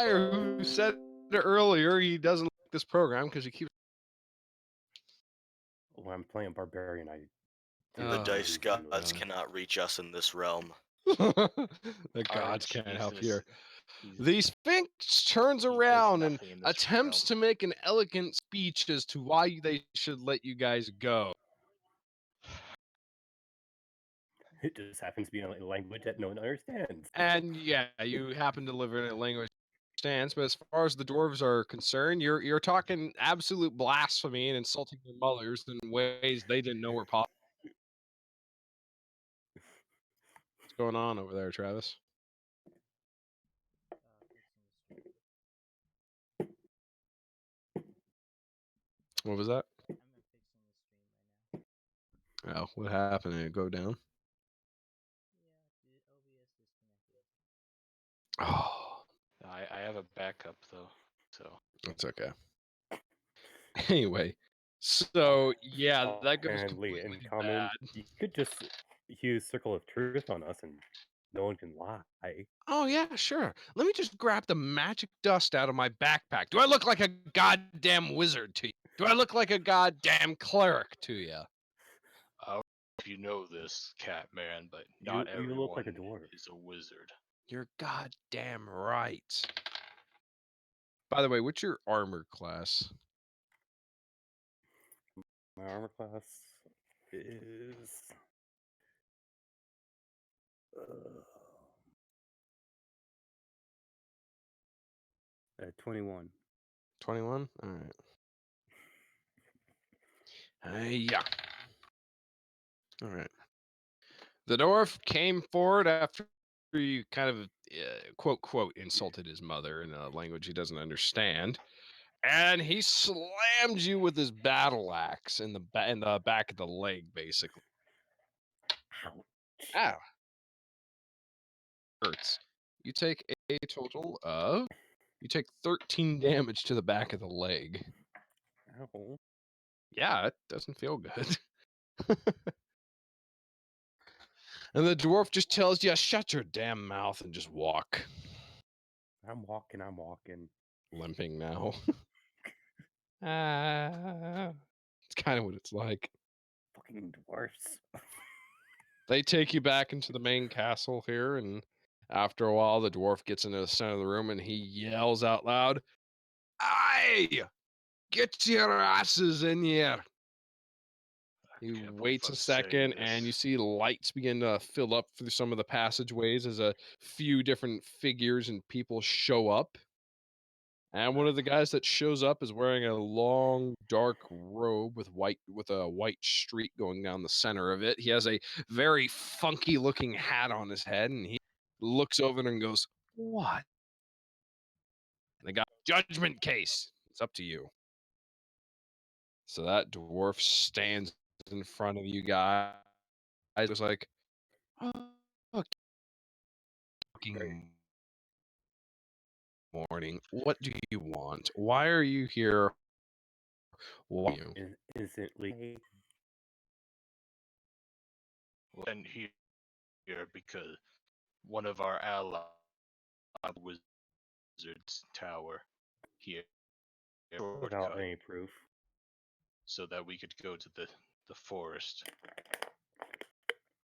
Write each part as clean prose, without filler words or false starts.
guy who said it earlier he doesn't like this program because he keeps. When I'm playing Barbarian, I The dice gods God. cannot reach us in this realm. The gods can't help here. The Sphinx turns around and attempts to make an elegant speech as to why they should let you guys go. It just happens to be in a language that no one understands. And yeah, you happen to live in a language that understands, but as far as the dwarves are concerned, you're talking absolute blasphemy and insulting their mothers in ways they didn't know were possible. What's going on over there, Travis? What was that? I'm fixing the stream right now. Oh, what happened? Did it go down? Yeah, the OBS disconnected. Oh, I have a backup though, so that's okay. Anyway, so yeah, that goes Apparently, completely in common, bad. you could just use Circle of Truth on us and no one can lie. Oh yeah, sure. Let me just grab the magic dust out of my backpack. Do I look like a goddamn wizard to you? Do I look like a goddamn cleric to you? I don't know if you know this, Catman, but not You everyone look like a dwarf. is a wizard. You're goddamn right. By the way, what's your armor class? My armor class is 21. 21? All right. Yeah. All right. The dwarf came forward after you kind of quote insulted his mother in a language he doesn't understand, and he slammed you with his battle axe in the back of the leg, basically. Ouch. Ow. Hurts. You take a total of 13 damage to the back of the leg. Ow. Yeah, it doesn't feel good. And the dwarf just tells you, shut your damn mouth and just walk. I'm walking. Limping now. It's kind of what it's like. Fucking dwarfs. They take you back into the main castle here, and after a while, the dwarf gets into the center of the room and he yells out loud, "Aye! Get your asses in here!" He waits a second, and you see lights begin to fill up through some of the passageways as a few different figures and people show up. And one of the guys that shows up is wearing a long, dark robe with a white streak going down the center of it. He has a very funky-looking hat on his head, and he looks over and goes, "What?" And the guy, "Judgment case. It's up to you." So that dwarf stands in front of you guys. I was like, "Oh, fucking morning. What do you want? Why are you here? Why are you?" Instantly. And here because one of our allies wizard's tower here Without any proof. so that we could go to the forest.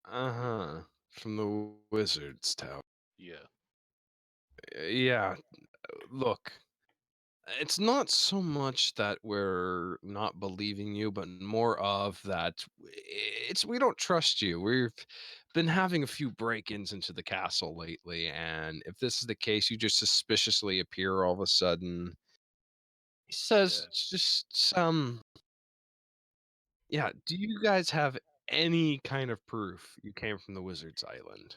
From the wizard's tower. Yeah. Yeah, look, it's not so much that we're not believing you, but more of that we don't trust you. We've been having a few break-ins into the castle lately, and if this is the case, you just suspiciously appear all of a sudden. He says, just yeah, do you guys have any kind of proof you came from the Wizard's Island?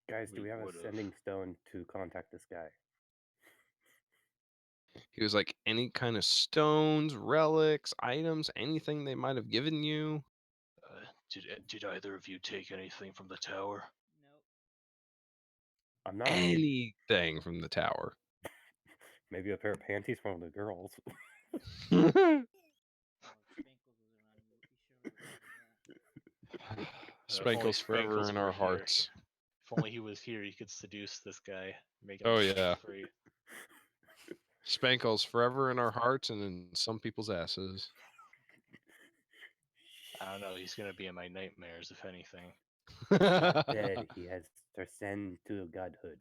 Guys, do we have a sending stone to contact this guy? He was like, any kind stones, relics, items, anything they might have given you? Did either of you take anything from the tower? Nope. I'm not. Anything from the tower. Maybe a pair of panties from the girls. Spankle's forever in our hearts. If only he was here, he could seduce this guy, make him Oh yeah. free. Spankle's forever in our hearts and in some people's asses. I don't know. He's gonna be in my nightmares, if anything. Dead. He has transcended to godhood.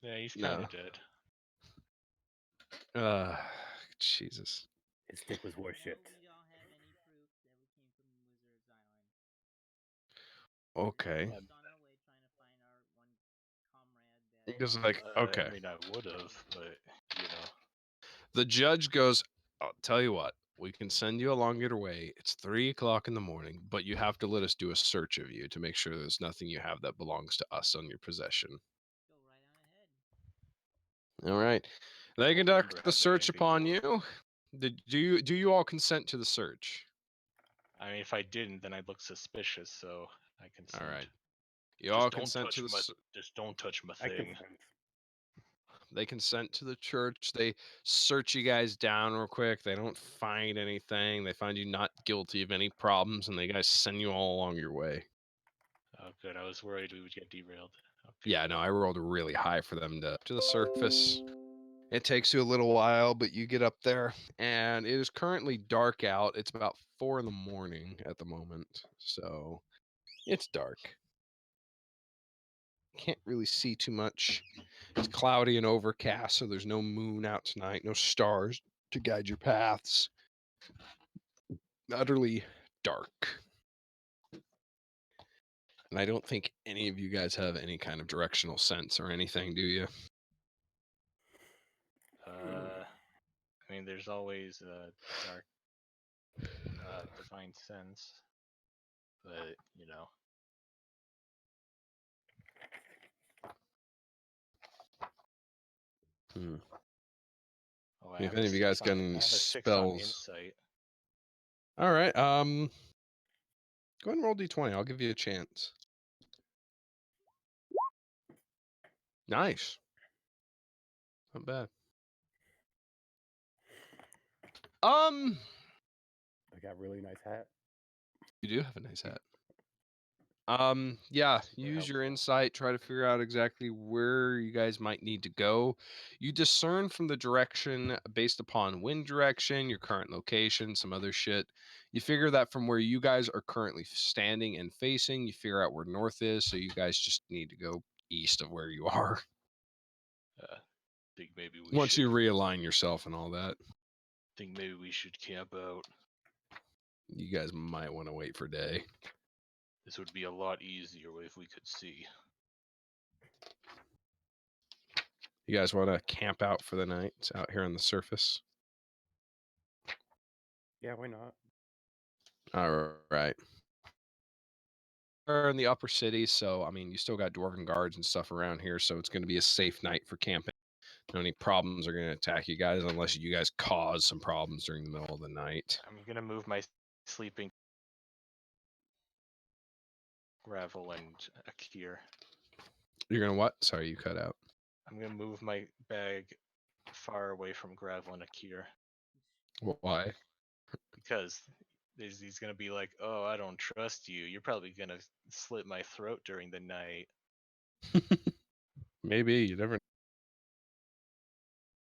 Yeah, he's No. kind of dead. Jesus. His dick was worshipped. No, we don't have any proof that we came from Wizard's Island. Okay. We're just on our way trying to find our one comrade that. Because like, okay. I mean, I would have, but you know. The judge goes, I'll tell you what, we can send you along your way. It's 3 o'clock in the morning, but you have to let us do a search of you to make sure there's nothing you have that belongs to us on your possession. Go right on ahead. All right. They Don't remember conduct the having search anything upon before. you. Do you all consent to the search? I mean, if I didn't, then I'd look suspicious. So I consent. All right. You all Just don't consent touch to the my. Just don't touch my I thing. consent. They consent to the church. They search you guys down real quick. They don't find anything. They find you not guilty of any problems, and they guys send you all along your way. Oh, good. I was worried we would get derailed. Okay. Yeah, no, I rolled really high for them to the surface. It takes you a little while, but you get up there, and it is currently dark out. It's about 4 in the morning at the moment, so it's dark. Can't really see too much. It's cloudy and overcast, so there's no moon out tonight, no stars to guide your paths. Utterly dark. And I don't think any of you guys have any kind of directional sense or anything, do you? I mean, there's always a dark, divine sense, but you know. Hmm. Oh, I If have any a of you guys 6 on. got any I have a 6 on spells. insight. All right. Go ahead and roll d20. I'll give you a chance. Nice. Not bad. I got a really nice hat. You do have a nice hat. Yeah, Super use your helpful. insight, try to figure out exactly where you guys might need to go. You discern from the direction based upon wind direction, your current location, some other shit. You figure that from where you guys are currently standing and facing, you figure out where north is, so you guys just need to go east of where you are. Think maybe we Once should. you realign yourself and all that, Think maybe we should camp out. you guys might want to wait for day. This would be a lot easier if we could see. You guys want to camp out for the night out here on the surface? Yeah, why not? All right. We're in the upper city, so I mean, you still got dwarven guards and stuff around here, so it's going to be a safe night for camping. No any problems are going to attack you guys unless you guys cause some problems during the middle of the night. I'm gonna move my sleeping gravel and Akir. You're going to what? Sorry, you cut out. I'm gonna move my bag far away from gravel and Akir Why? because he's gonna be like, "Oh, I don't trust you. You're probably gonna slit my throat during the night." Maybe you never.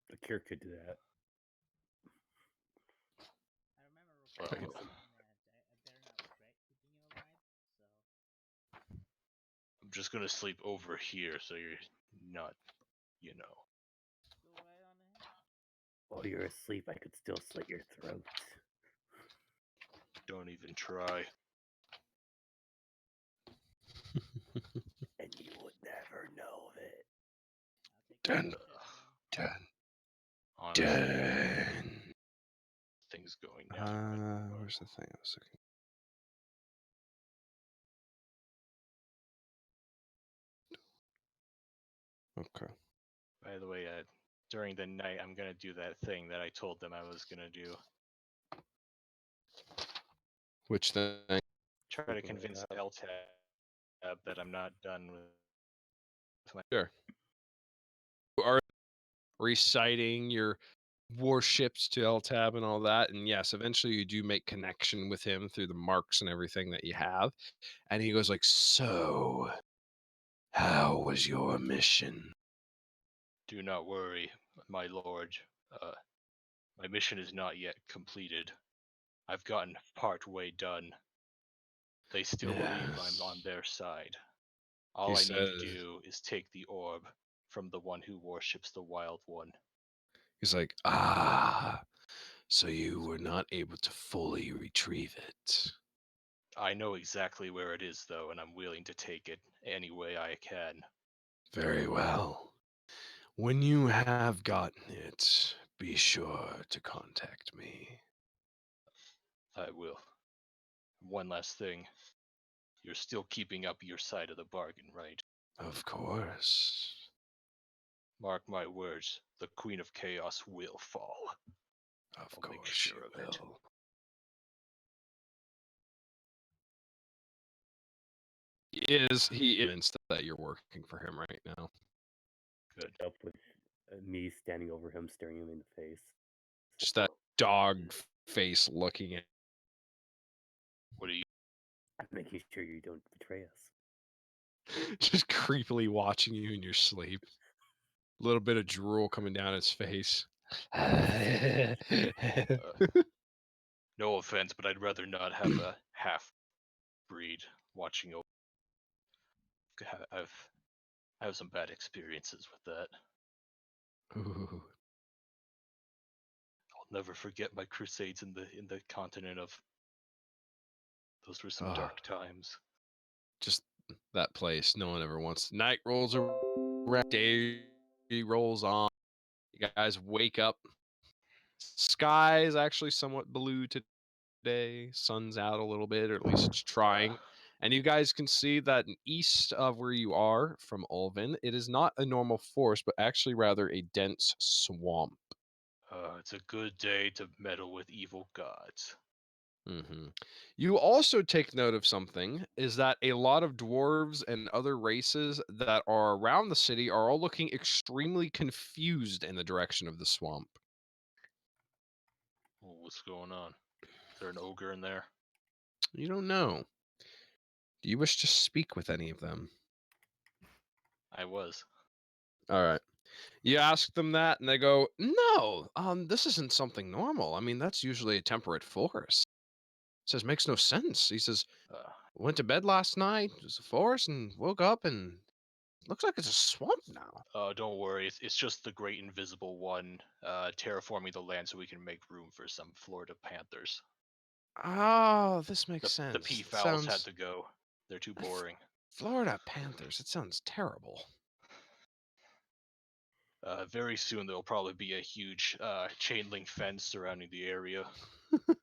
The cure could do that. I remember Well, recalling saying that I better not regret keeping you alive. So I'm just gonna sleep over here, so you're not, you know. go right on ahead. While you're asleep, I could still slit your throat. Don't even try. And you would never know of it. I'll take Dun, your dun, Honestly, dun. things going down. Where's the thing I was looking? Okay. By the way, during the night, I'm gonna do that thing that I told them I was gonna do. Which thing? Try to Open it convince up. LTAB that I'm not done with my. Sure. You are reciting your warships to LTAB and all that, and yes, eventually you do make connection with him through the marks and everything that you have, and he goes like, "So, how was your mission?" Do not worry, my lord. My mission is not yet completed. I've gotten part way done. They still believe I'm on Yes. their side. All He I need to says, do is take the orb from the one who worships the Wild One. he's like, ah, so you were not able to fully retrieve it. I know exactly where it is, though, and I'm willing to take it any way I can. Very well. When you have gotten it, be sure to contact me. I will. One last thing. You're still keeping up your side of the bargain, right? Of course. Mark my words, the Queen of Chaos will fall. Of I'll make course sure you of it. will. He is convinced that you're working for him right now. Good. Up with me standing over him, staring him in the face. Just that dog face looking at What are you? I'm making sure you don't betray us. just creepily watching you in your sleep. A little bit of drool coming down his face. No offense, but I'd rather not have a half breed watching over. I have some bad experiences with that. Ooh. I'll never forget my crusades in the continent of. Those were some Ah. dark times. Just that place no one ever wants. Night rolls around, day rolls on. You guys wake up. Sky is actually somewhat blue today. Sun's out a little bit, or at least it's trying. And you guys can see that east of where you are from Ulvin, it is not a normal forest, but actually rather a dense swamp. It's a good day to meddle with evil gods. You also take note of something, is that a lot of dwarves and other races that are around the city are all looking extremely confused in the direction of the swamp. Well, what's going on? Is there an ogre in there? You don't know. Do you wish to speak with any of them? I was. All right. You ask them that, and they go, "No, this isn't something normal. I mean, that's usually a temperate forest." Says, "Makes no sense." He says, "Went to bed last night. It was a forest, and woke up, and looks like it's a swamp now." Don't worry. It's just the Great Invisible One terraforming the land so we can make room for some Florida panthers. Oh, this makes The sense. It peafowls had sounds to go. They're too boring. Florida Panthers. It sounds terrible. Very soon there'll probably be a huge chain link fence surrounding the area.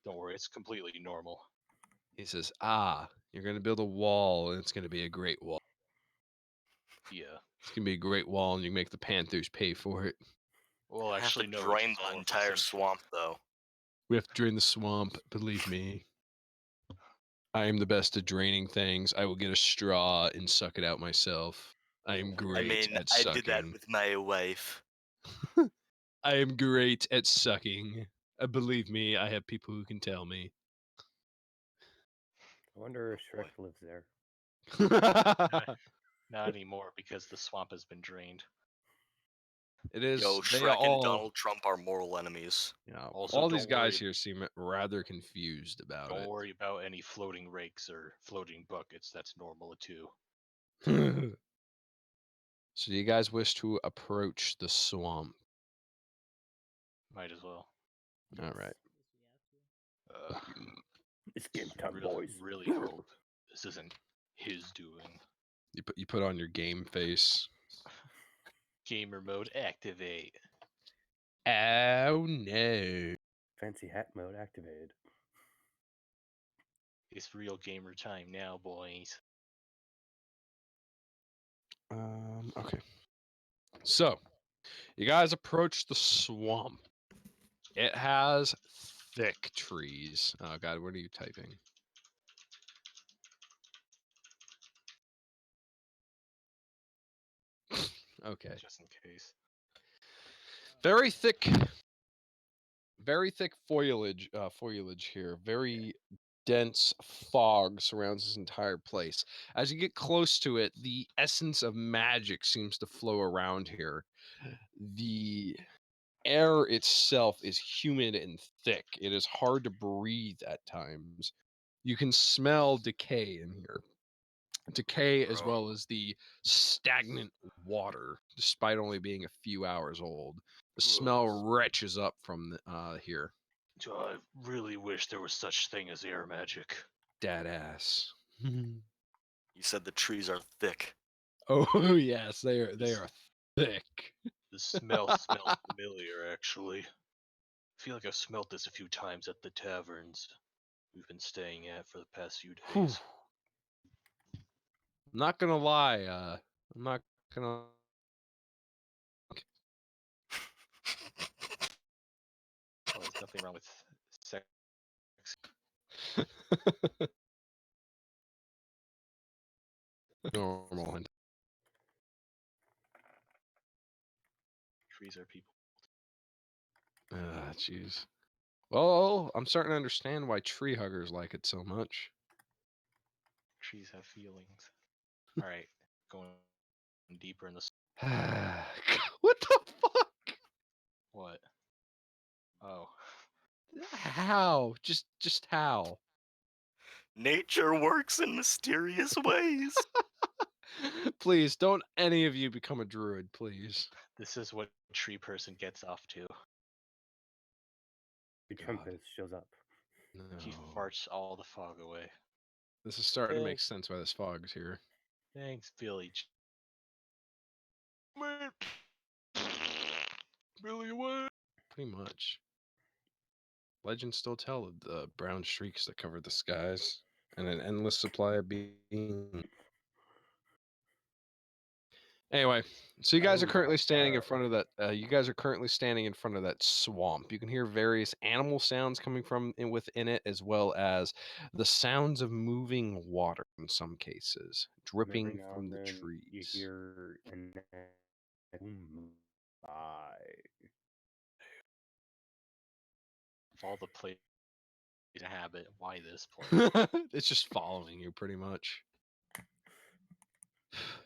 Don't worry, it's completely normal. He says, "Ah, you're gonna build a wall, and it's gonna be a great wall. Yeah. It's gonna be a great wall, and you make the Panthers pay for it. Well, I have to actually, no. drain It's the all entire efficient. swamp, though. We have to drain the swamp. Believe me, I am the best at draining things. I will get a straw and suck it out myself. I am I great mean, at I did that sucking. with my wife. I am great at sucking. Believe me, I have people who can tell me." I wonder if boy. Shrek lives there. Not anymore because the swamp has been drained. It is. Yo, They Shrek and all. Donald Trump are mortal enemies. Yeah, Also, all these don't worry. guys here seem rather confused about Don't it. worry about any floating rakes or floating buckets. That's normal too. So do you guys wish to approach the swamp? Might as well. All right. Uh, It's game time, really, boys. really hope this isn't his doing. You put on your game face. Gamer mode activate. Oh no. Fancy hat mode activated. It's real gamer time now, boys. Okay. So, you guys approach the swamp. It has thick trees. Oh god, what are you typing? Okay. Just in case. Very thick foliage here. Very dense fog surrounds this entire place. As you get close to it, the essence of magic seems to flow around here. The air itself is humid and thick. It is hard to breathe at times. You can smell decay in here. Decay as Bro. well as the stagnant water, despite only being a few hours old. The smell retches up from here. I really wish there was such thing as air magic. Dead ass. You said the trees are thick. Oh yes, they are thick. The smell smells familiar, actually. I feel like I've smelt this a few times at the taverns we've been staying at for the past few Whew. days. I'm not gonna lie, I'm not gonna Well, there's nothing wrong with sex. normal. Trees are people. Ah, jeez. Well, I'm starting to understand why tree huggers like it so much. Trees have feelings. Alright, going deeper in the... What the fuck? What? Oh. How? Just how? Nature works in mysterious ways. Please don't any of you become a druid, please. This is what tree person gets off to. The God. Trumpet shows up. He No. farts all the fog away. This is starting to make Thanks. sense why this fog's here. Thanks, Billy. Billy away. Pretty much. Legends still tell of the brown streaks that cover the skies and an endless supply of being. Anyway, so you guys are currently standing in front of that. You guys are currently standing in front of that swamp. You can hear various animal sounds coming from within it, as well as the sounds of moving water in some cases, Every dripping now from and the then trees. you hear an Of all the places to inhabit, why this place? It's just following you, pretty much.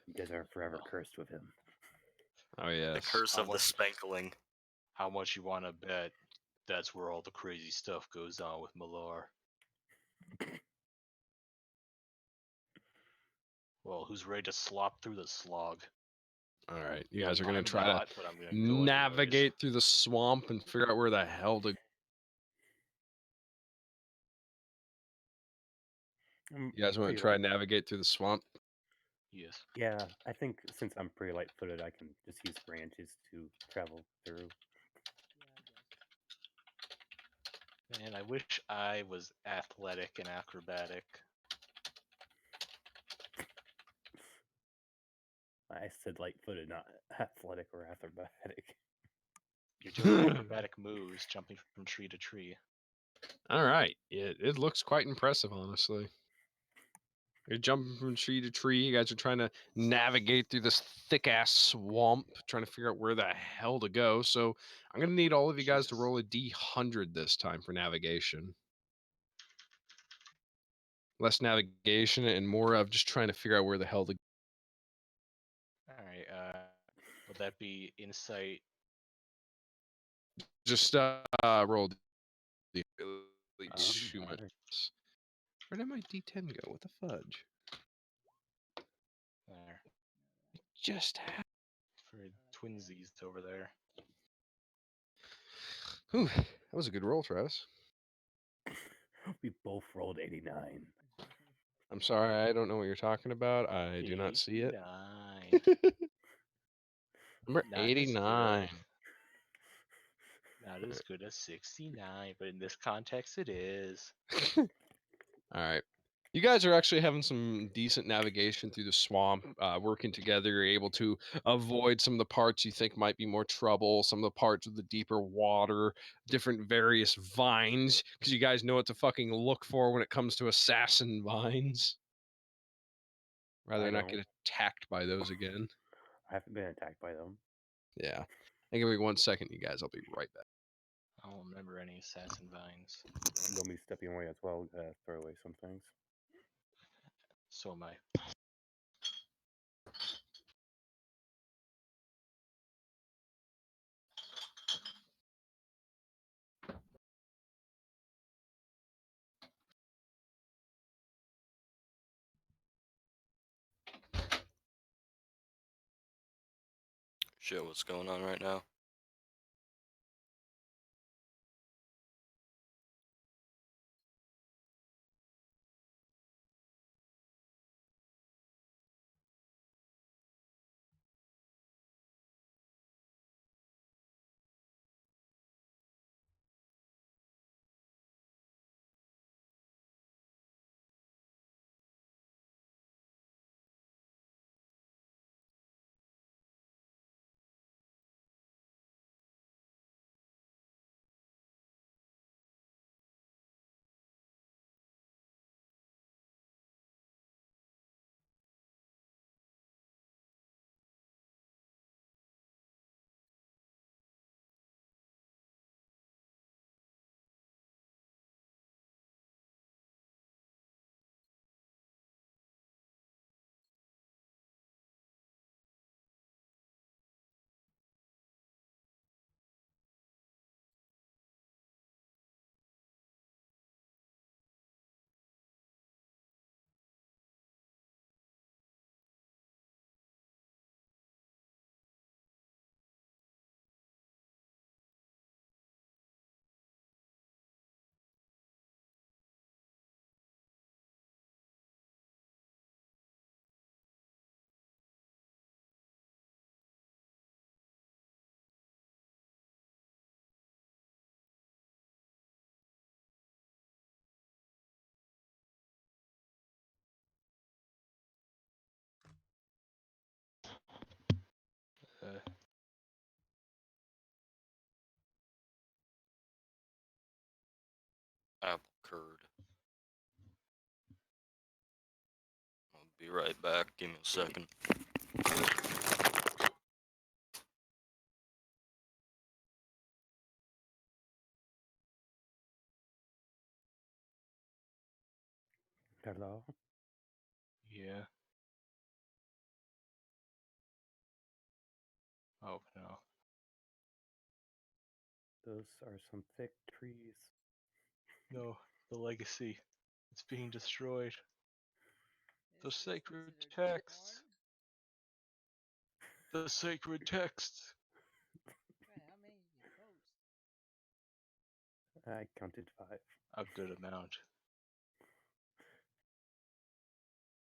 You guys are forever Well. cursed with him. Oh The yes. curse How of the much- spankling. How much you want to bet that's where all the crazy stuff goes on with Malar? Well, who's ready to slop through the slog? All right, you guys are gonna I'm try not, but I'm to gonna go anyways. navigate through the swamp and figure out where the hell to. You guys want to Pretty try light- and navigate through the swamp? Yes. Yeah, I think since I'm pretty light-footed, I can just use branches to travel through. Man, I wish I was athletic and acrobatic. I said light-footed, not athletic or acrobatic. You're doing acrobatic moves, jumping from tree to tree. All right, it looks quite impressive, honestly. You're jumping from tree to tree. You guys are trying to navigate through this thick ass swamp, trying to figure out where the hell to go. So I'm gonna need all of you guys to Jesus. roll a D100 this time for navigation. Less navigation and more of just trying to figure out where the hell to. Alright, would that be insight? Just roll. Really too much. alright. Where did my D10 go? What the fudge? There. Just. For twinsies over there. Whew, that was a good roll, Travis. We both rolled 89. I'm sorry, I don't know what you're talking about. I do not see it. 89. Number Not as 89. Not as good as 69, but in this context, it is. All right. You guys are actually having some decent navigation through the swamp, working together. You're able to avoid some of the parts you think might be more trouble, some of the parts with the deeper water, different various vines, because you guys know what to fucking look for when it comes to assassin vines. Rather I not get don't. attacked by those again. I haven't been attacked by them. Yeah. And give me 1 second, you guys. I'll be right back. I don't remember any assassin vines. They'll be stepping away as well, throw away some things. So am I. Shit, what's going on right now? Uh, Apple curd. I'll be right back. Give me a second. Hello? yeah. Oh no. Those are some thick trees. No, the legacy. It's being destroyed. The Is this sacred considered texts. porn? The sacred texts. Right, how many did you post? I counted 5. A good amount.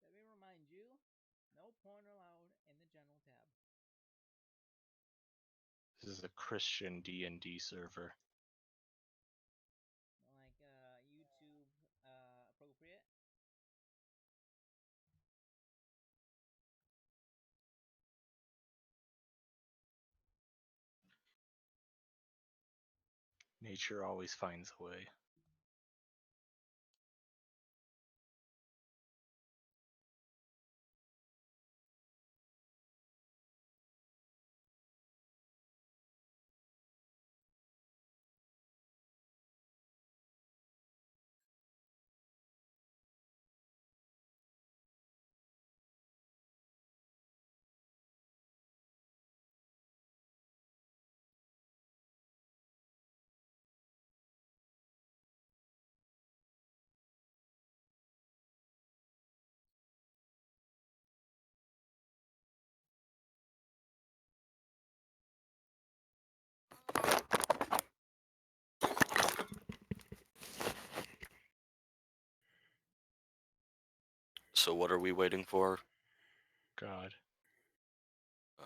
Let me remind you, no porn allowed in the general tab. This is a Christian D&D server. Like YouTube appropriate. Nature always finds a way. So what are we waiting for? God. Uh,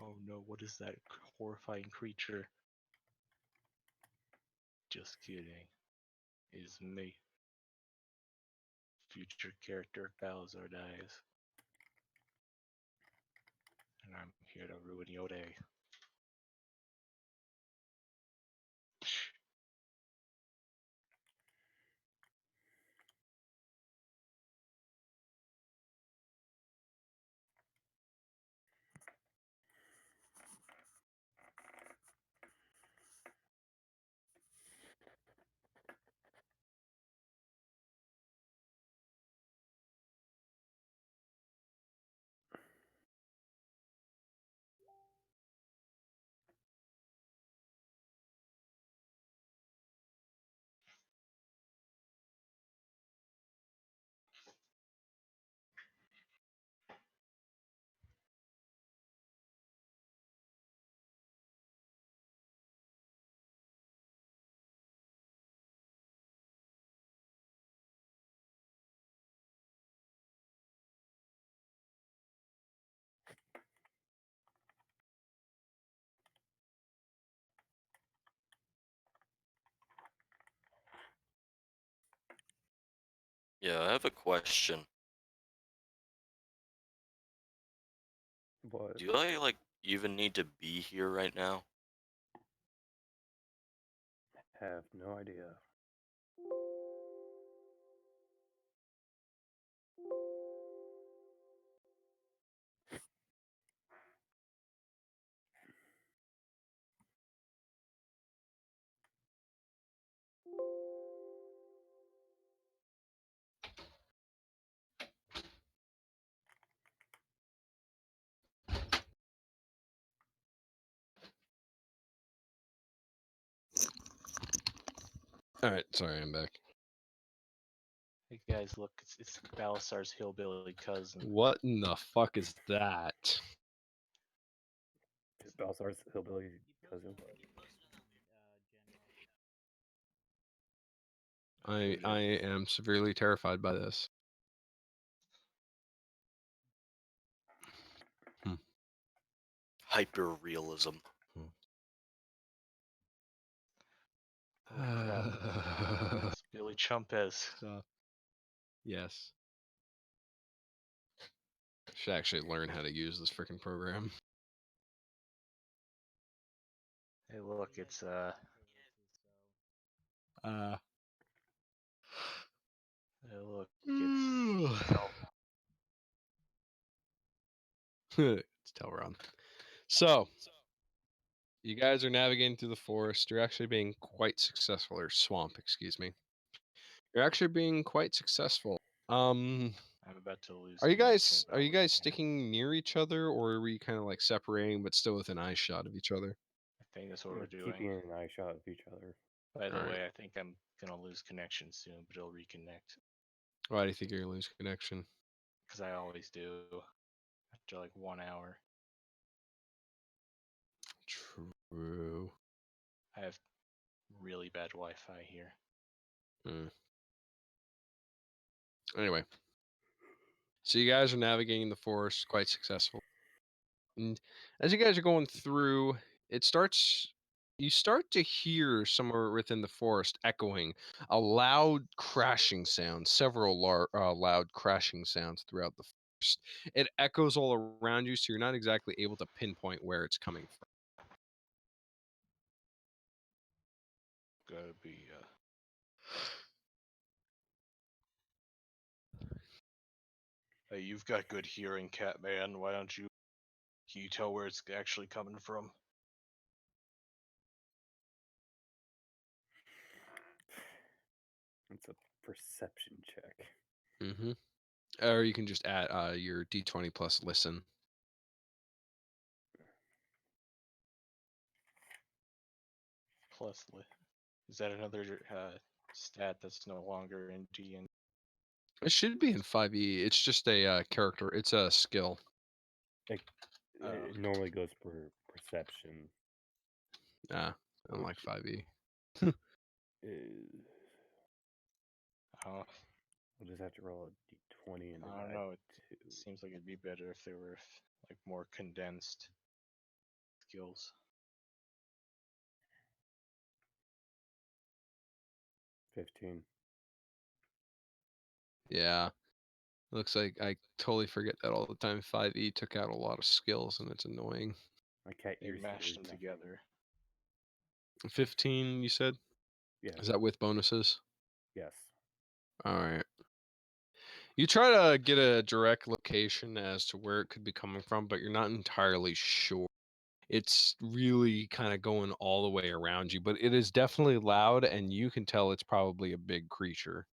Oh no, what is that horrifying creature? Just kidding. It is me. Future character Bowser dies. And I'm here to ruin your day. Yeah, I have a question. But Do I like even need to be here right now? have no idea. All right, sorry, I'm back. Hey guys, look, it's Balasar's hillbilly cousin. What in the fuck is that? Is Balsar's hillbilly You cousin? posted on I Who knows? am severely terrified by this. Hyper realism. Oh crap! It's Billy Chumpez. So, yes. Should actually learn how to use this freaking program. Hey, look, it's Uh, Hey, look, it's it's Telron. So, you guys are navigating through the forest. You're actually being quite successful, or swamp, excuse me. You're actually being quite successful. I'm about to lose. Are you connection, guys are you probably. guys sticking near each other, or are we kind of like separating but still within eye shot of each other? I think that's what We're we're doing. keeping an eye shot of each other. By the Alright. way, I think I'm gonna lose connection soon, but it'll reconnect. Why do you think you're gonna lose connection? Because I always do after like 1 hour. True. I have really bad Wi-Fi here. Anyway, so you guys are navigating the forest quite successful, and as you guys are going through, you start to hear somewhere within the forest echoing a loud crashing sound, several loud crashing sounds throughout the forest. It echoes all around you, so you're not exactly able to pinpoint where it's coming from. Gotta be Hey, you've got good hearing, Catman. Why don't you? Can you tell where it's actually coming from? It's a perception check. Mm-hmm. Or you can just add your D20 plus listen. Plus, is that another stat that's no longer in D&D? It should be in 5e. It's just a character. It's a skill. It normally goes for perception. Nah, unlike Which 5e. is, Oh, we'll just have to roll a d20 and I don't divide know. It 2. seems like it'd be better if they were like more condensed skills. 15. Yeah. Looks like I totally forget that all the time. 5e took out a lot of skills and it's annoying. My cat They ears mashed hear them nothing. together. 15, you said? Yeah. Is that with bonuses? Yes. All right. You try to get a direct location as to where it could be coming from, but you're not entirely sure. It's really kind of going all the way around you, but it is definitely loud, and you can tell it's probably a big creature.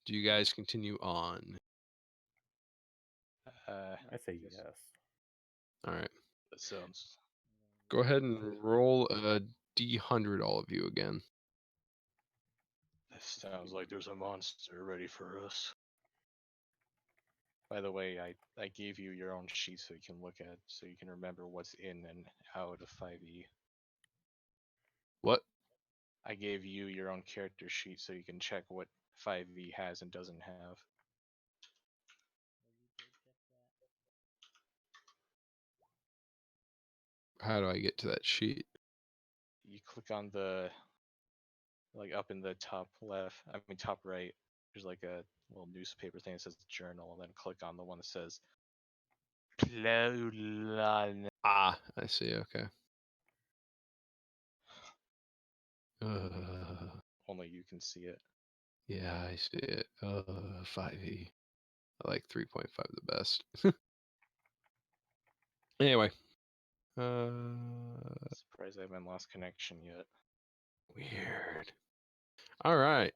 Do you guys continue on? I say guess yes. All right. that sounds. Go ahead and roll a D100, all of you again. This sounds like there's a monster ready for us. By the way, I gave you your own sheet so you can look at, so you can remember what's in and out of 5e. What? I gave you your own character sheet so you can check what 5e has and doesn't have. How do I get to that sheet? You click on the like up in the top left, I mean top right, there's like a little newspaper thing that says journal, and then click on the one that says Plaulan. Ah, I see. Okay. Only you can see it. Yeah, I see it. 5e. I like 3.5 the best. Anyway. Surprised I haven't lost connection yet. Weird. All right.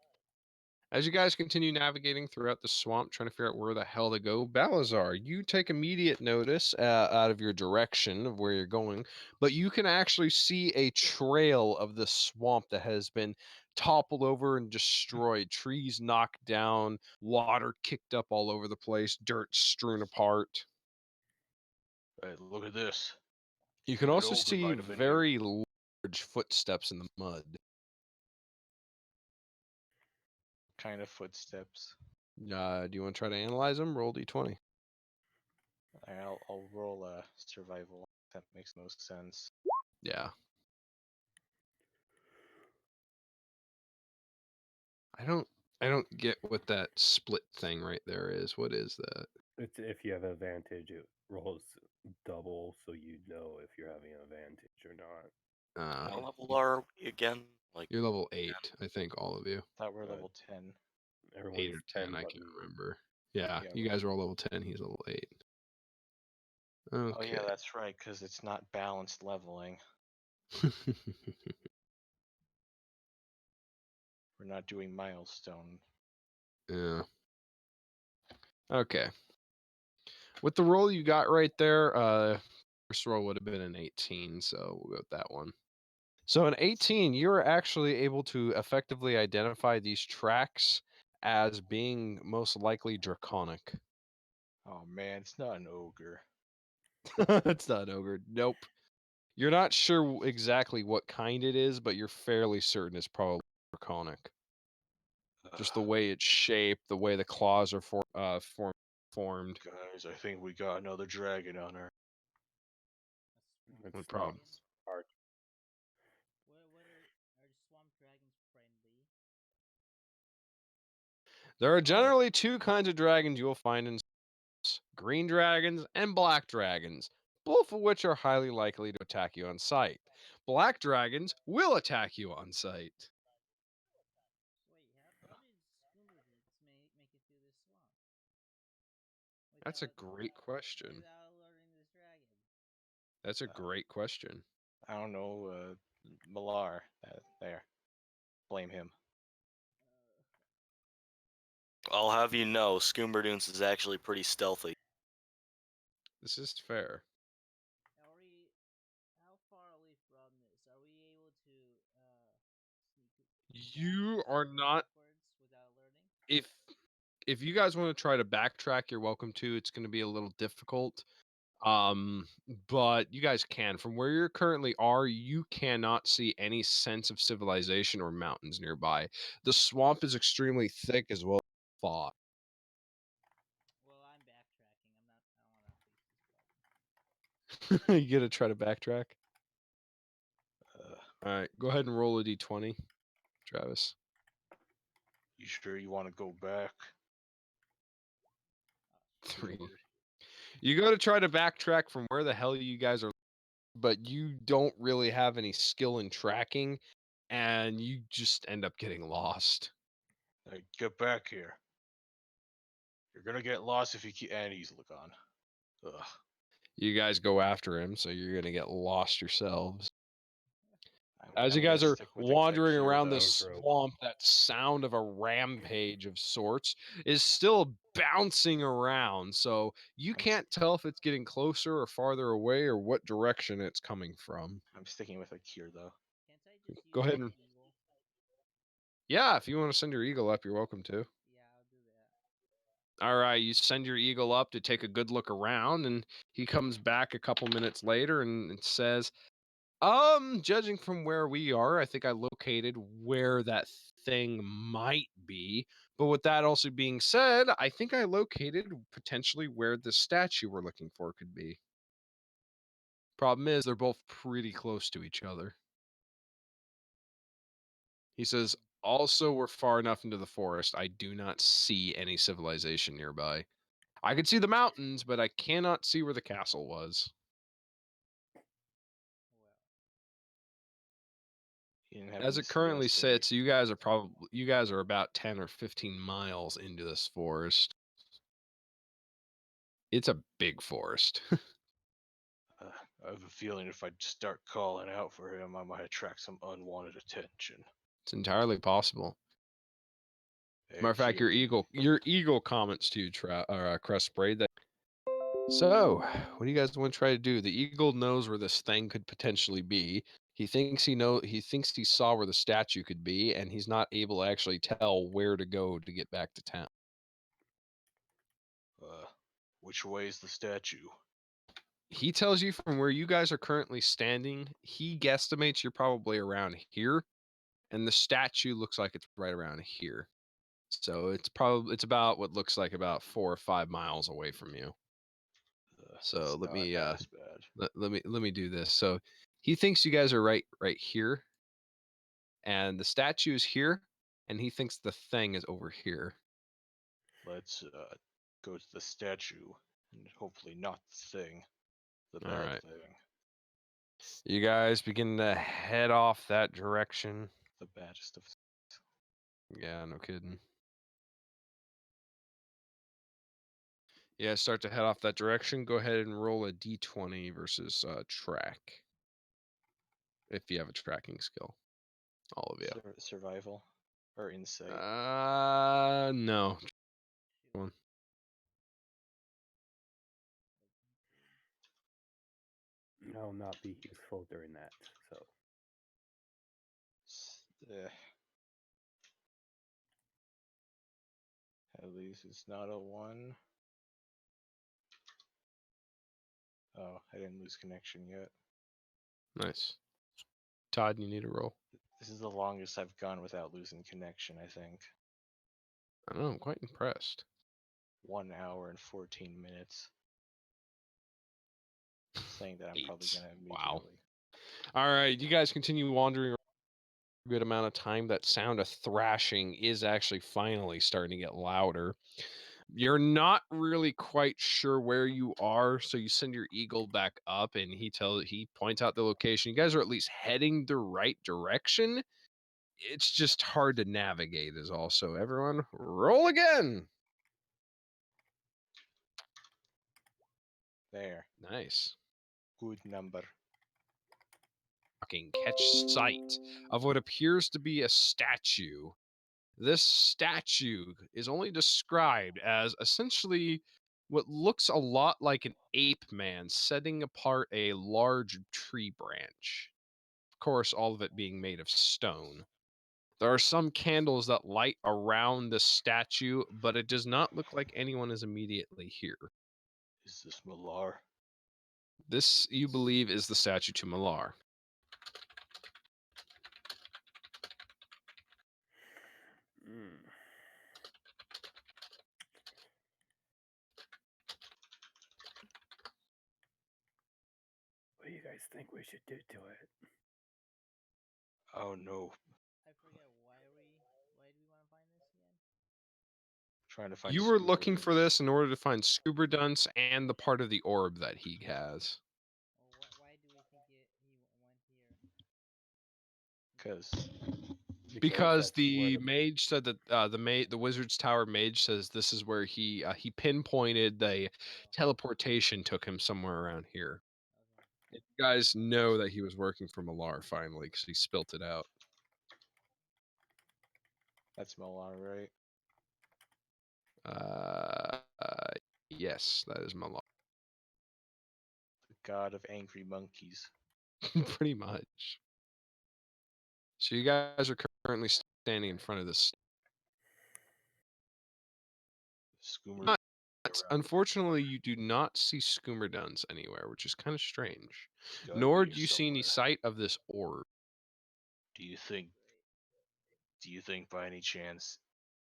As you guys continue navigating throughout the swamp, trying to figure out where the hell to go, Balazar, you take immediate notice out of your direction of where you're going, but you can actually see a trail of the swamp that has been toppled over and destroyed. Trees knocked down, water kicked up all over the place, dirt strewn apart. Hey, look at this. You can That also ogre see might have been here. very large footsteps in the mud. Kind of footsteps. Do you want to try to analyze them? Roll d20. I'll roll a survival. That makes no sense. Yeah. I don't get what that split thing right there is. What is that? It's if you have advantage, it rolls double, so you know if you're having an advantage or not. What Uh, level are we again? Like, you're level 8, I think, all of you. Thought we're Uh, level 10. 8 Everyone's or 10, I but can't me. remember. Yeah, Yeah, you guys are all level 10, he's level 8. Oh Okay. yeah, that's right, because it's not balanced leveling. We're not doing milestone. Yeah. Okay. With the roll you got right there, first roll would have been an 18, so we'll go with that one. So an 18, you're actually able to effectively identify these tracks as being most likely draconic. Oh man, it's not an ogre. It's not an ogre. Nope. You're not sure exactly what kind it is, but you're fairly certain it's probably draconic. Just the way it's shaped, the way the claws are formed. Guys, I think we got another dragon on our. A swamp It's problem? dragon? hard. What are the swamp dragons friendly? There are generally two kinds of dragons you'll find in swamps: green dragons and black dragons, both of which are highly likely to attack you on sight. Black dragons will attack you on sight. Wait, how did Skumber Boots make it through this swamp? That's a Without great question. without alerting this dragon? That's a great question. I don't know, Malar. There. Blame him. I'll have you know, Scoomberdoons is actually pretty stealthy. This is fair. Are we? How far away from this? Are we able to sneak You down are not backwards without alerting? if you guys want to try to backtrack, you're welcome to. It's going to be a little difficult. But you guys can. From where you currently are, you cannot see any sense of civilization or mountains nearby. The swamp is extremely thick as well as fog. Well, I'm backtracking. I don't want to face this problem. You gonna try to backtrack? All right, go ahead and roll a d20, Travis. You sure you want to go back? 3. You go to try to backtrack from where the hell you guys are, but you don't really have any skill in tracking, and you just end up getting lost. Hey, get back here. You're gonna get lost if you keep. And he's gone. Ugh. You guys go after him, so you're gonna get lost yourselves. I'm As you gonna guys are stick with the wandering cure, around though. this Rope. swamp, that sound of a rampage of sorts is still bouncing around. So you I'm s- can't tell if it's getting closer or farther away or what direction it's coming from. I'm sticking with a cure, though. Can't I just use Go ahead my and eagle? yeah, if you want to send your eagle up, you're welcome to. Yeah, I'll do that. All right, you send your eagle up to take a good look around, and he comes back a couple minutes later and says, judging from where we are, I think I located where that thing might be. But with that also being said, I think I located potentially where the statue we're looking for could be. Problem is, they're both pretty close to each other. He says, also, we're far enough into the forest. I do not see any civilization nearby. I could see the mountains, but I cannot see where the castle was. Well, He didn't have As any it currently suggesting. sits, you guys are about 10 or 15 miles into this forest. It's a big forest. I have a feeling if I start calling out for him, I might attract some unwanted attention. It's entirely possible. Matter of fact, Excellent. your eagle comments to you, Crest Spray, that. So, what do you guys want to try to do? The eagle knows where this thing could potentially be. He thinks he saw where the statue could be, and he's not able to actually tell where to go to get back to town. Which way is the statue? He tells you from where you guys are currently standing, he guesstimates you're probably around here, and the statue looks like it's right around here. So it's about what looks like about 4 or 5 miles away from you. So That's let not me as bad. let me do this. So he thinks you guys are right here, and the statue is here, and he thinks the thing is over here. Let's go to the statue, and hopefully not the thing, the All bad right. thing, You guys begin to head off that direction. the baddest of. Yeah, no kidding. Yeah, start to head off that direction. Go ahead and roll a d20 versus track. If you have a tracking skill. All of you. Survival or insight. No. Come on. I'll not be useful during that. So At least it's not a 1. Oh, I didn't lose connection yet. Nice. Todd, you need a roll. This is the longest I've gone without losing connection, I think. I know, I'm quite impressed. 1 hour and 14 minutes. Saying that I'm probably 8. gonna Wow. immediately. All right, you guys continue wandering around a good amount of time. That sound of thrashing is actually finally starting to get louder. You're not really quite sure where you are, so you send your eagle back up, and he points out the location. You guys are at least heading the right direction. It's just hard to navigate, is all. So everyone, roll again. There. Nice. Good number. Catch sight of what appears to be a statue. This statue is only described as essentially what looks a lot like an ape man setting apart a large tree branch. Of course, all of it being made of stone. There are some candles that light around the statue, but it does not look like anyone is immediately here. Is this Malar? This, you believe, is the statue to Malar. what do you guys think we should do to it? Oh no. I forget why do we want to find this again? Trying to find You were scuba looking for dunce. this in order to find scuba dunce and the part of the orb that he has. Well, why do we think he went here? Because Because that's where the mage said that the wizard's tower mage says this is where he pinpointed the teleportation took him somewhere around here. Okay. And you guys know that he was working for Malar finally because he spilt it out. that's Malar, right? Yes, that is Malar. The god of angry monkeys. Pretty much. So you guys are currently standing in front of this. Scoomer. Unfortunately, you do not see Scoomerduns anywhere, which is kind of strange. It's gotta Nor be do here you see any somewhere. sight of this orb. Do you think by any chance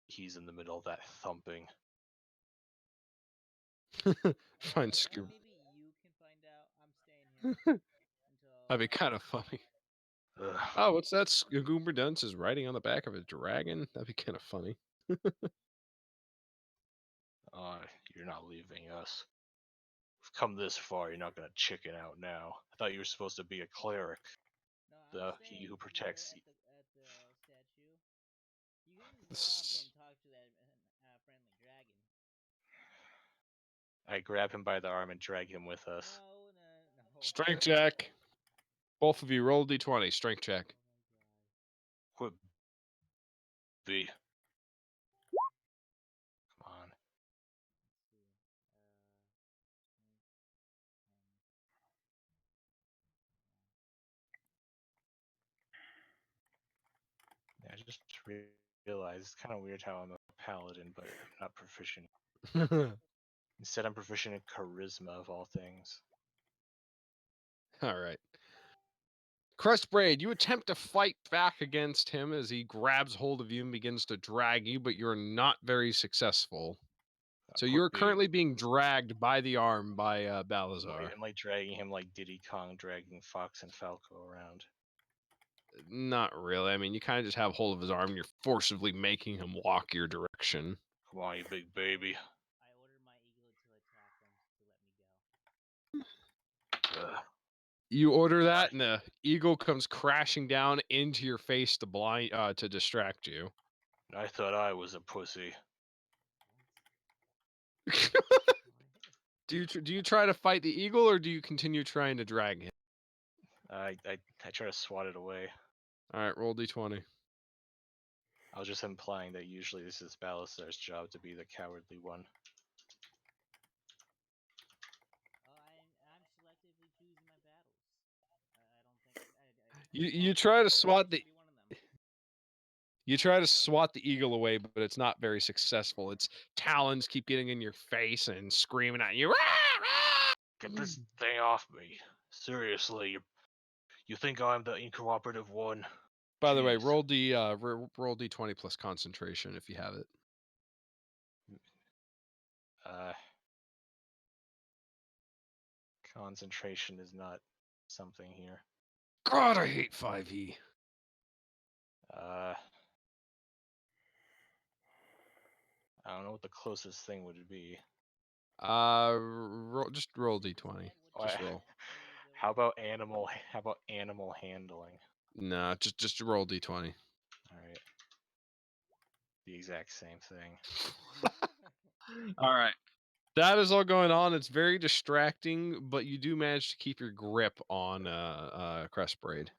he's in the middle of that thumping? Find Scoob. Maybe you can find out. I'm staying here until. That'd be kind of funny. Oh, what's that? Goober Dunce is riding on the back of a dragon? That'd be kind of funny. You're not leaving us. We've come this far, you're not gonna chicken out now. I thought you were supposed to be a cleric. No, I'm He staying who here protects at the statue. You can just go up This- and talk to that friendly dragon. I grab him by the arm and drag him with us. No. Strength check. Both of you roll d20. Strength check. Oh my god. Quit. B. Come on. Let's see. I just realized it's kind of weird how I'm a paladin, but I'm not proficient. Instead, I'm proficient in charisma of all things. All right. Crestbraid, you attempt to fight back against him as he grabs hold of you and begins to drag you, but you're not very successful. So Quit you're being- currently being dragged by the arm by Balazar. I'm like dragging him like Diddy Kong dragging Fox and Falco around. Not really. I mean, you kind of just have hold of his arm and you're forcibly making him walk your direction. Come on, you big baby. I ordered my eagle to attack him to let me go. Ugh. You order that, and the eagle comes crashing down into your face to distract you. I thought I was a pussy. Do you try to fight the eagle, or do you continue trying to drag him? I try to swat it away. All right, roll d20. I was just implying that usually this is Balasar's job to be the cowardly one. I'm selectively choosing my battles. I don't think You try to swat should the be one of them. you try to swat the eagle away, but it's not very successful. Its talons keep getting in your face and screaming at you. Get this thing off me. Seriously, you think I'm the incooperative one? By the way, Jeez. roll d20 plus concentration if you have it. Concentration is not something here. God, I hate 5e. I don't know what the closest thing would be. Just roll d20. Just Why- roll. How about animal? How about animal handling? Nah, just roll d20. All right. The exact same thing. All right. That is all going on. It's very distracting, but you do manage to keep your grip on Crestbraid. 10?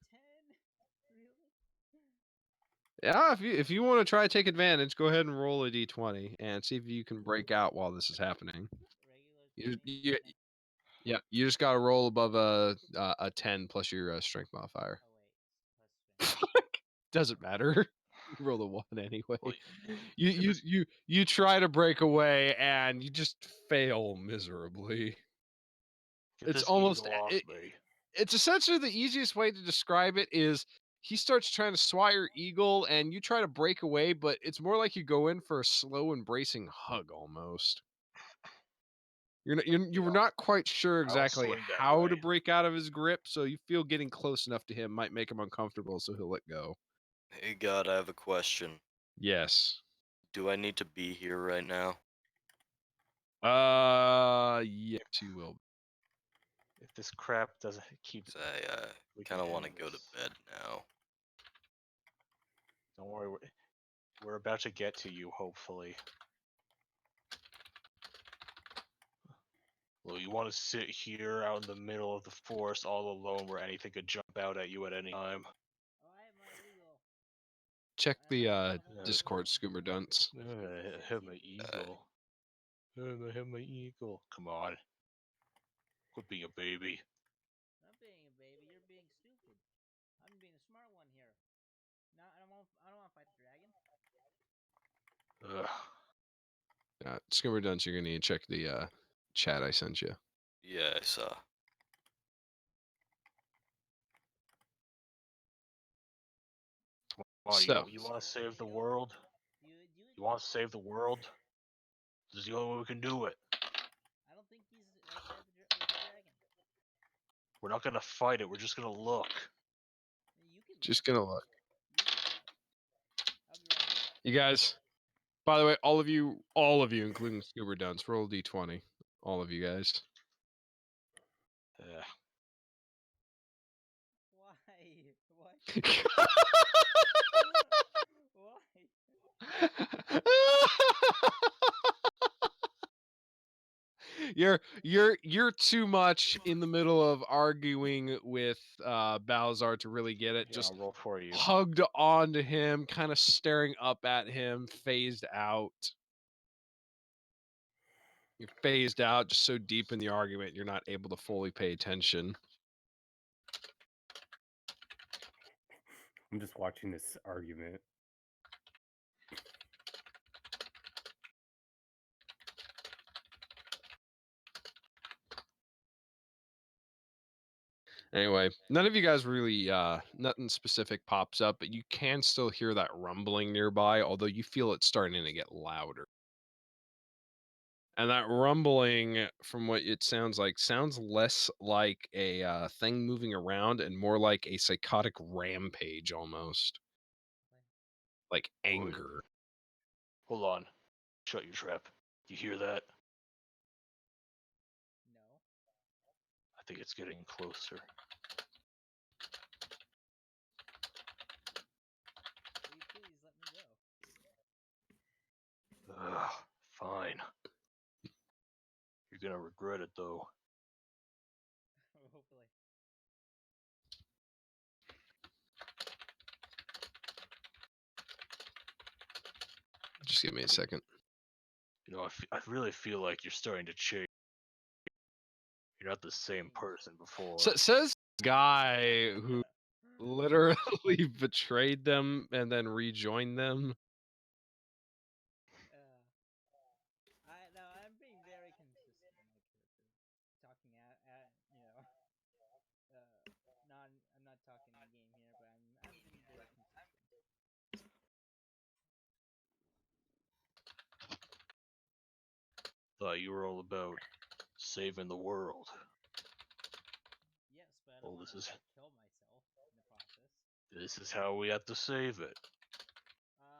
Really? Yeah, if you want to try to take advantage, go ahead and roll a d20 and see if you can break out while this is happening. Regular You 20? yeah, you just got to roll above a 10 plus your strength modifier. Oh wait, plus strength. Doesn't matter. You roll a 1 anyway. Well, You try to break away and you just fail miserably. Get It's this almost eagle off me. it's essentially the easiest way to describe it is he starts trying to swat your eagle and you try to break away, but it's more like you go in for a slow embracing hug almost. You were not quite sure exactly swing that how to way. break out of his grip, so you feel getting close enough to him might make him uncomfortable, so he'll let go. Hey God, I have a question. Yes. Do I need to be here right now? Yes, you will. If this crap doesn't keep, 'Cause I we can kind of want to end go to this. bed now. Don't worry, we're about to get to you, hopefully. Well, you want to sit here out in the middle of the forest all alone where anything could jump out at you at any time? Oh, I have my eagle. Check the Yeah. Discord, Scoomer Dunce. I have my eagle. I have my eagle. Come on. Quit being a baby. I'm being a baby. You're being stupid. I'm being a smart one here. No, I don't want to fight the dragon. Scoomer Dunce, you're gonna need to check the chat I sent you. Yeah, I saw. Come on, So- you want to save the world? You You want to save the world? This is the only way we can do it. I don't think he's outside with the dragon. We're not gonna fight it. We're just gonna look. You can Just gonna look. You do that. I'll be right here. You guys, by the way, all of you, including Scuba Dunce, roll a d20. All of you guys. Why? Why? You're too much in the middle of arguing with Balzar to really get it. Yeah, Just I'll roll for you. hugged onto him, kind of staring up at him, phased out. You're phased out, just so deep in the argument, you're not able to fully pay attention. I'm just watching this argument. Anyway, none of you guys really, nothing specific pops up, but you can still hear that rumbling nearby, although you feel it's starting to get louder. And that rumbling, from what it sounds less like a thing moving around and more like a psychotic rampage almost. Like anger. Hold on. Shut your trap. You hear that? No. I think it's getting closer. Will you please let me go? Ugh, fine. You're gonna regret it though. Hopefully. Just give me a second. You know, I really feel like you're starting to change. You're not the same person before. Says guy who literally betrayed them and then rejoined them. I'm being very consistent in my character. Talking I'm not talking in game here, but I'm being very consistent. Thought you were all about saving the world. Yes, but I don't want to kill myself in the process. This is how we have to save it. Well,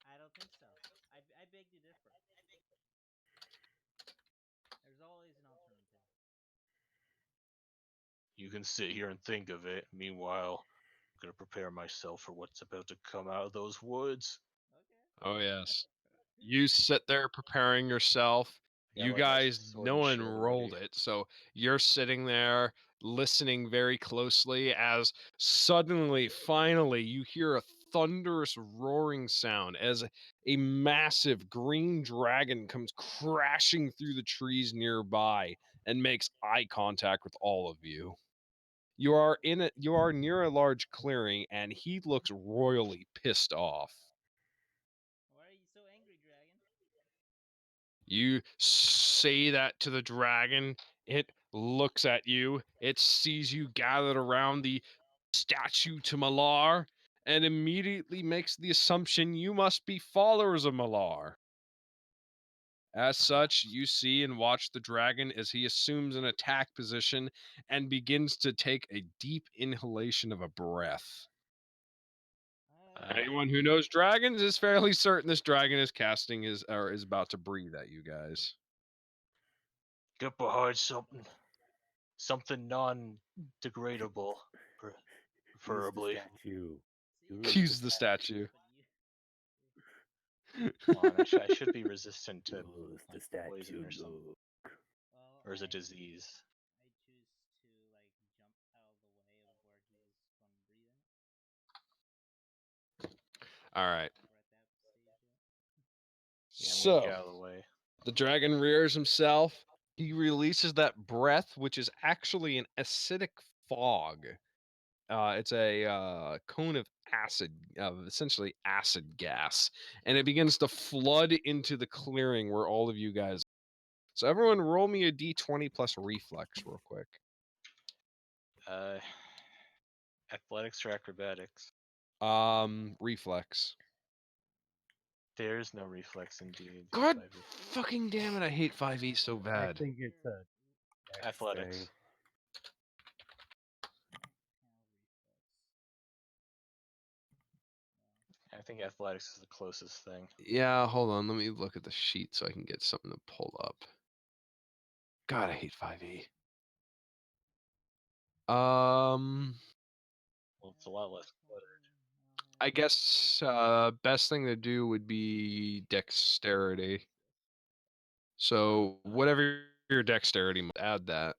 I don't think so. I beg to differ. There's always an alternative. You can sit here and think of it. Meanwhile, I'm gonna prepare myself for what's about to come out of those woods. Okay. Oh yes. You sit there preparing yourself. Yeah, You like my guys, sword no and one shield rolled ready. it, so you're sitting there listening very closely as suddenly, finally, you hear a thunderous roaring sound as a massive green dragon comes crashing through the trees nearby and makes eye contact with all of you. You are near a large clearing, and he looks royally pissed off. Why are you so angry, dragon? You say that to the dragon. It looks at you. It sees you gathered around the statue to Malar and immediately makes the assumption you must be followers of Malar. As such, you see and watch the dragon as he assumes an attack position and begins to take a deep inhalation of a breath. Anyone who knows dragons is fairly certain this dragon is casting is about to breathe at you guys. Get behind something non-degradable, preferably. Use the statue. Use the statue. Come on, I should be resistant to Use the like, statue. poison or something, Look. Well, or is it disease? I choose to jump out of the way of where he's going to breathe in. All right. Yeah, I'm gonna So, get out of the way. the dragon rears himself. He releases that breath, which is actually an acidic fog. It's a cone of acid, essentially acid gas, and it begins to flood into the clearing where all of you guys. So everyone, roll me a d20 plus reflex, real quick. Athletics or acrobatics? Reflex. There's no reflex indeed. God fucking damn it! I hate 5e so I bad. think it's a dex Athletics. thing. I think athletics is the closest thing. Yeah, hold on. Let me look at the sheet so I can get something to pull up. God, I hate 5e. Well, it's a lot less cluttered. I guess best thing to do would be dexterity. So whatever your dexterity, add that.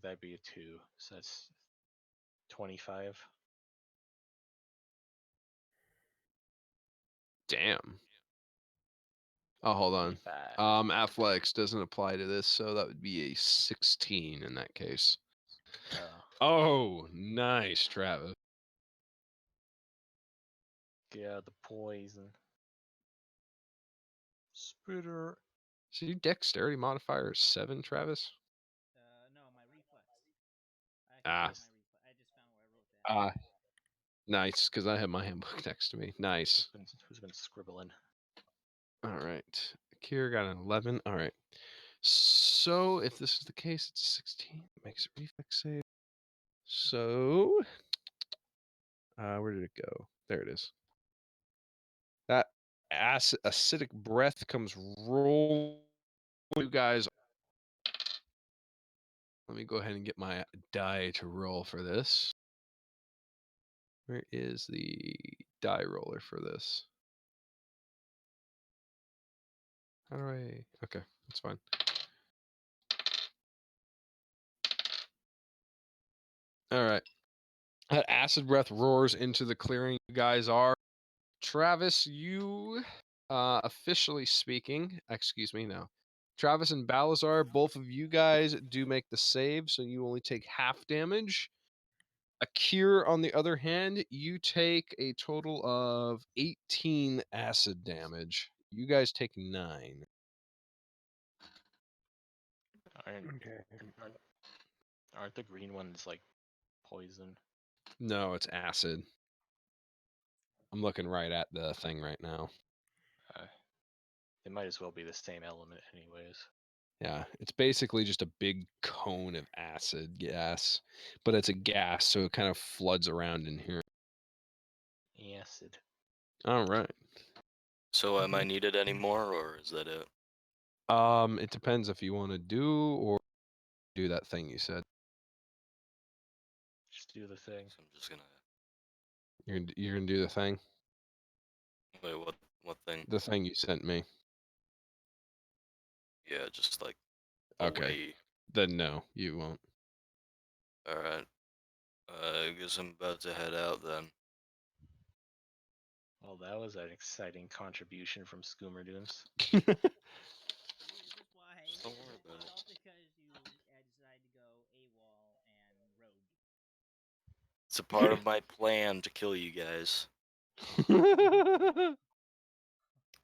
That'd be a 2, so that's 25. Damn. Oh, hold on. 25. Athletics doesn't apply to this, so that would be a 16 in that case. Oh, Oh, nice, Travis. yeah, the poison. Spitter. So your dexterity modifier is 7, Travis? No, my reflex. I Ah. forgot my reflex. I just found where I wrote that. Nice, because I have my handbook next to me. Nice. Who's been scribbling? All right. Kira got an 11. All right. So if this is the case, it's 16. Makes a reflex save. So, where did it go? There it is. That acidic breath comes roll. You guys, let me go ahead and get my die to roll for this. Where is the die roller for this? How do I? Okay, that's fine. All right. That acid breath roars into the clearing. You guys are. Travis, you, officially speaking, excuse me now. Travis and Balazar, both of you guys do make the save, so you only take half damage. Akir, on the other hand, you take a total of 18 acid damage. You guys take 9. Aren't, Okay. aren't, aren't the green ones like poison? No, it's acid. I'm looking right at the thing right now. They might as well be the same element, anyways. Yeah, it's basically just a big cone of acid gas, but it's a gas, so it kind of floods around in here. Acid. All right. So am I needed anymore, or is that it? It depends if you want to do or do that thing you said. Just do the thing. So I'm just gonna. You're gonna do the thing, Wait, what thing? the thing you sent me. Yeah, just like Okay. away. Then no, you won't. All right. I guess I'm about to head out then. Well, that was an exciting contribution from Scoomerdoons. Is this why? Just don't worry It's about it. all because you decided to go AWOL and rogue. It's a part of my plan to kill you guys.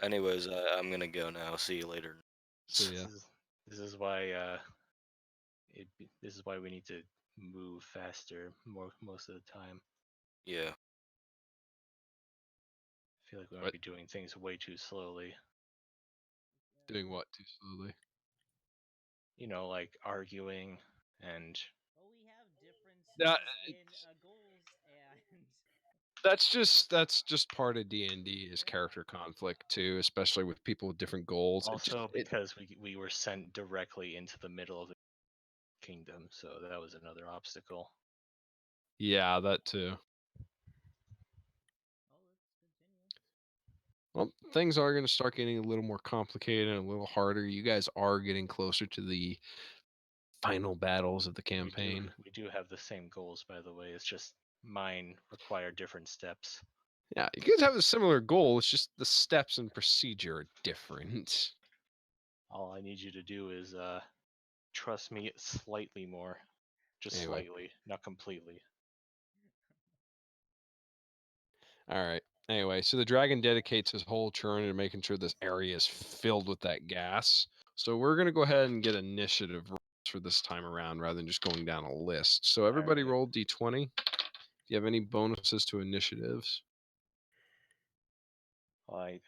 Anyways, I'm gonna go now. See you later. So yeah. This is why this is why we need to move faster most of the time. Yeah. I feel like we might What? be doing things way too slowly. Doing what too slowly? You know, like arguing and Well, we have differences That in goals and. that's just part of D&D is character conflict too, especially with people with different goals. also because we were sent directly into the middle of the kingdom, so that was another obstacle. Yeah, that too. Oh, let's continue. Well, things are going to start getting a little more complicated and a little harder. You guys are getting closer to the final battles of the campaign. We do have the same goals, by the way. It's just mine require different steps. Yeah, you guys have a similar goal. It's just the steps and procedure are different. All I need you to do is trust me slightly more. Just Anyway. slightly, not completely. All right. Anyway, so the dragon dedicates his whole turn to making sure this area is filled with that gas. So we're going to go ahead and get initiative rolls for this time around rather than just going down a list. So everybody Alright. roll D20. Do you have any bonuses to initiatives? Well, I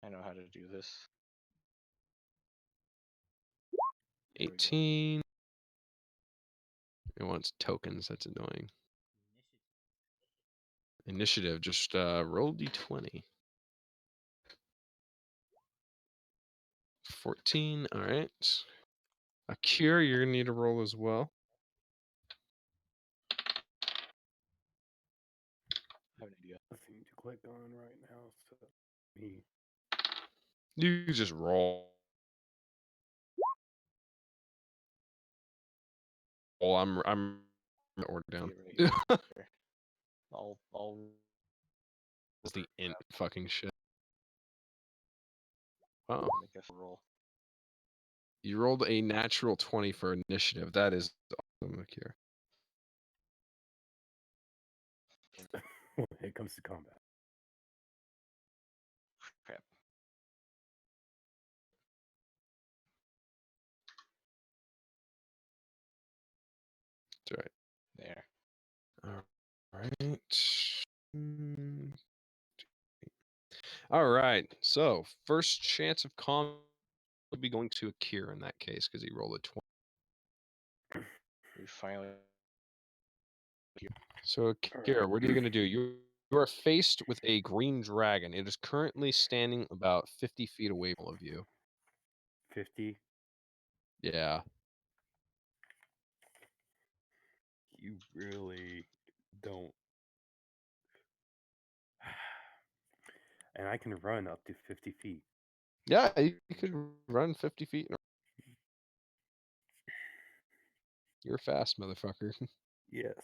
know how to do this. There we go. 18. It wants tokens. That's annoying. Initiative. Just roll d20. 14. All right. A cure. You're gonna need a roll as well. I have an idea. Nothing to click on right now. So me. You just roll. Oh, I'm order down. See it right here. I'll It's the int fucking shit. Wow. make a roll. You rolled a natural 20 for initiative. That is awesome, Akira. When it comes to combat. Crap. That's right. There. All right. Mm. All right. So first chance of combat will be going to Akira in that case because he rolled a 20. We finally. So Akira, what are you going to do? You are faced with a green dragon. It is currently standing about 50 feet away from all of you. 50. Yeah. You really don't. And I can run up to 50 feet. Yeah, you could run 50 feet. You're fast, motherfucker. Yes.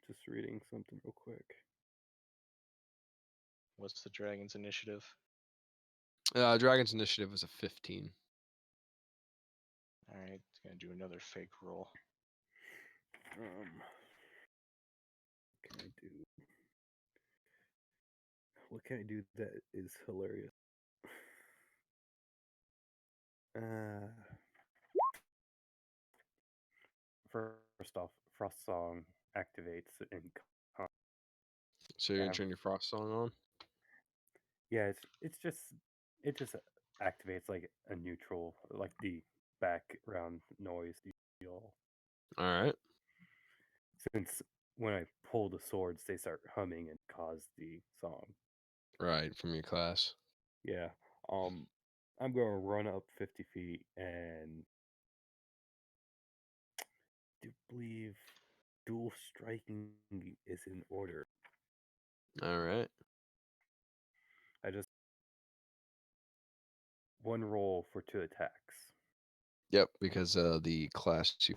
Just reading something real quick. What's the dragon's initiative? Dragon's initiative is a 15. All right, gonna do another fake roll. What can I do? What can I do that is hilarious? First off, Frost Song activates in. So you're Yeah. gonna turn your frost song on? Yeah, it just activates like a neutral, like the background noise deal. All right. Since when I pull the swords, they start humming and cause the song. Right, from your class. Yeah. I'm gonna run up 50 feet and do believe dual striking is in order. All right. I just one roll for 2 attacks. Yep, because the class 2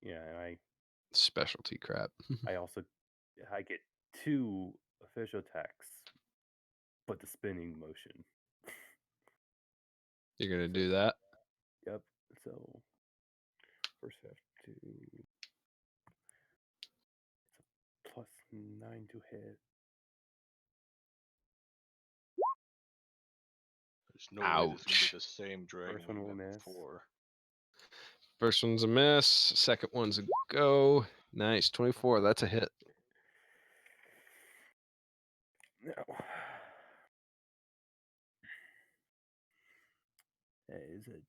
Yeah, and specialty crap. I also I get 2 official attacks, but the spinning motion. You're gonna So, do that? Yep. So first have to it's a +9 to hit. There's no way this can be Ouch. the same dragon First one we will met miss. before. First one's a miss. Second one's a go. Nice. 24. That's a hit. Now that is a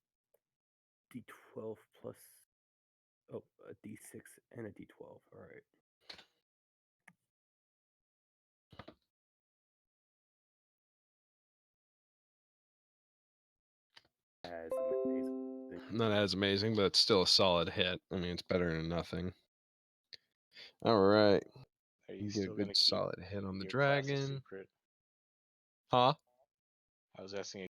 D12 plus a D6 and a D12. All right. As amazing. Not as amazing, but it's still a solid hit. I mean, it's better than nothing. All right. Are You you get a still gonna good keep solid hit on the your class a dragon. secret? Huh? I was asking